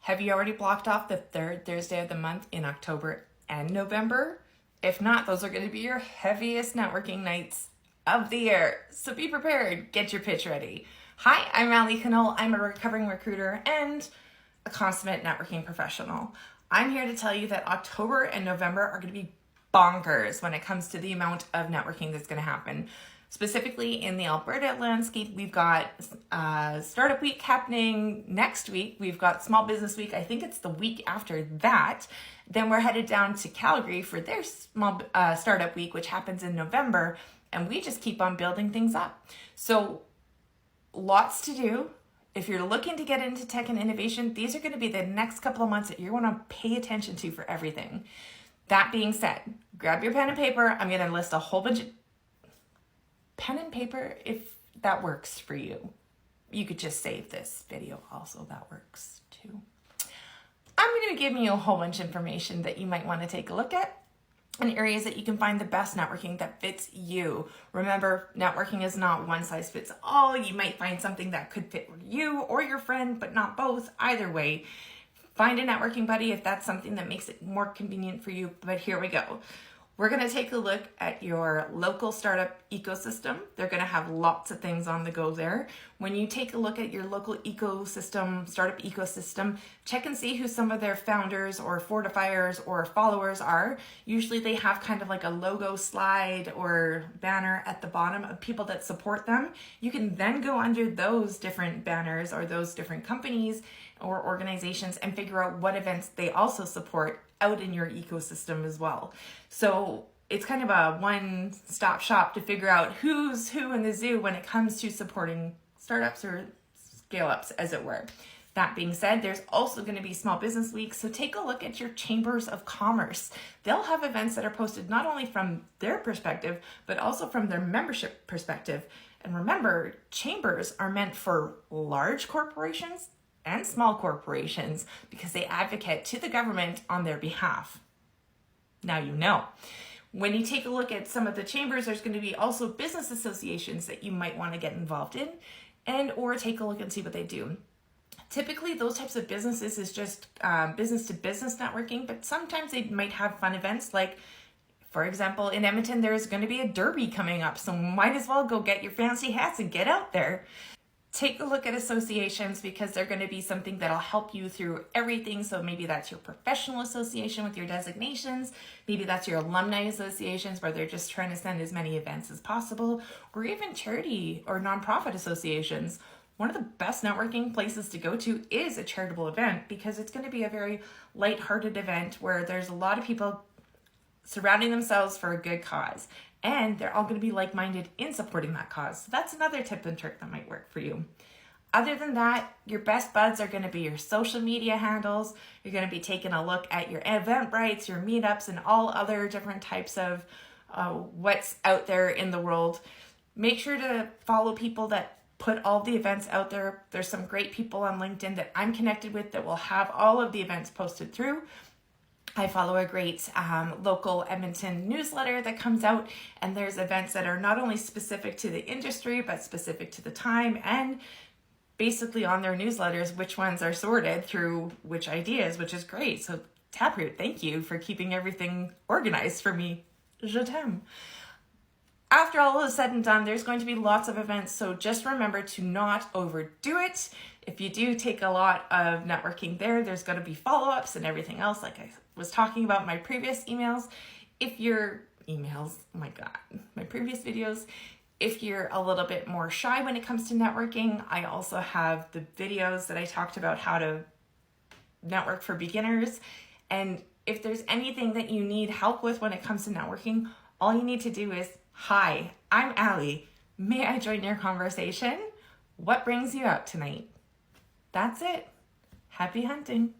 Have you already blocked off the third Thursday of the month in October and November? If not, those are going to be your heaviest networking nights of the year. So be prepared. Get your pitch ready. Hi, I'm Allie Knoll. I'm a recovering recruiter and a consummate networking professional. I'm here to tell you that October and November are going to be bonkers when it comes to the amount of networking that's going to happen. Specifically in the Alberta landscape, we've got Startup Week happening next week. We've got Small Business Week. I think it's the week after that. Then we're headed down to Calgary for their Startup Week, which happens in November. And we just keep on building things up. So lots to do. If you're looking to get into tech and innovation, these are going to be the next couple of months that you're going to pay attention to for everything. That being said, grab your pen and paper. I'm going to list a whole bunch of pen and paper if that works for you. You could just save this video also, that works too. I'm going to be giving you a whole bunch of information that you might want to take a look at in areas that you can find the best networking that fits you. Remember, networking is not one size fits all. You might find something that could fit you or your friend, but not both. Either way, find a networking buddy if that's something that makes it more convenient for you. But here we go. We're going to take a look at your local startup ecosystem. They're going to have lots of things on the go there. When you take a look at your local ecosystem, startup ecosystem, check and see who some of their founders or fortifiers or followers are. Usually they have kind of like a logo slide or banner at the bottom of people that support them. You can then go under those different banners or those different companies or organizations and figure out what events they also support out in your ecosystem as well. So it's kind of a one-stop shop to figure out who's who in the zoo when it comes to supporting startups or scale-ups, as it were. That being said, there's also going to be Small Business Week, so take a look at your chambers of commerce. They'll have events that are posted not only from their perspective, but also from their membership perspective. And remember, chambers are meant for large corporations and small corporations because they advocate to the government on their behalf. Now you know. When you take a look at some of the chambers, there's going to be also business associations that you might want to get involved in and or take a look and see what they do. Typically, those types of businesses is just business to business networking, but sometimes they might have fun events like, for example, in Edmonton, there's going to be a derby coming up, so might as well go get your fancy hats and get out there. Take a look at associations because they're going to be something that'll help you through everything. So maybe that's your professional association with your designations. Maybe that's your alumni associations where they're just trying to send as many events as possible, or even charity or nonprofit associations. One of the best networking places to go to is a charitable event because it's going to be a very lighthearted event where there's a lot of people surrounding themselves for a good cause. And they're all going to be like-minded in supporting that cause. So that's another tip and trick that might work for you. Other than that, your best buds are going to be your social media handles. You're going to be taking a look at your Eventbrites, your meetups, and all other different types of what's out there in the world. Make sure to follow people that put all the events out there. There's some great people on LinkedIn that I'm connected with that will have all of the events posted through. I follow a great local Edmonton newsletter that comes out, and there's events that are not only specific to the industry, but specific to the time, and basically on their newsletters, which ones are sorted through which ideas, which is great. So Taproot, thank you for keeping everything organized for me. Je t'aime. After all is said and done, there's going to be lots of events, so just remember to not overdo it. If you do take a lot of networking there's going to be follow-ups and everything else, like I was talking about in my previous emails. My previous videos. If you're a little bit more shy when it comes to networking, I also have the videos that I talked about how to network for beginners. And if there's anything that you need help with when it comes to networking, all you need to do is, hi, I'm Allie. May I join your conversation? What brings you out tonight? That's it. Happy hunting.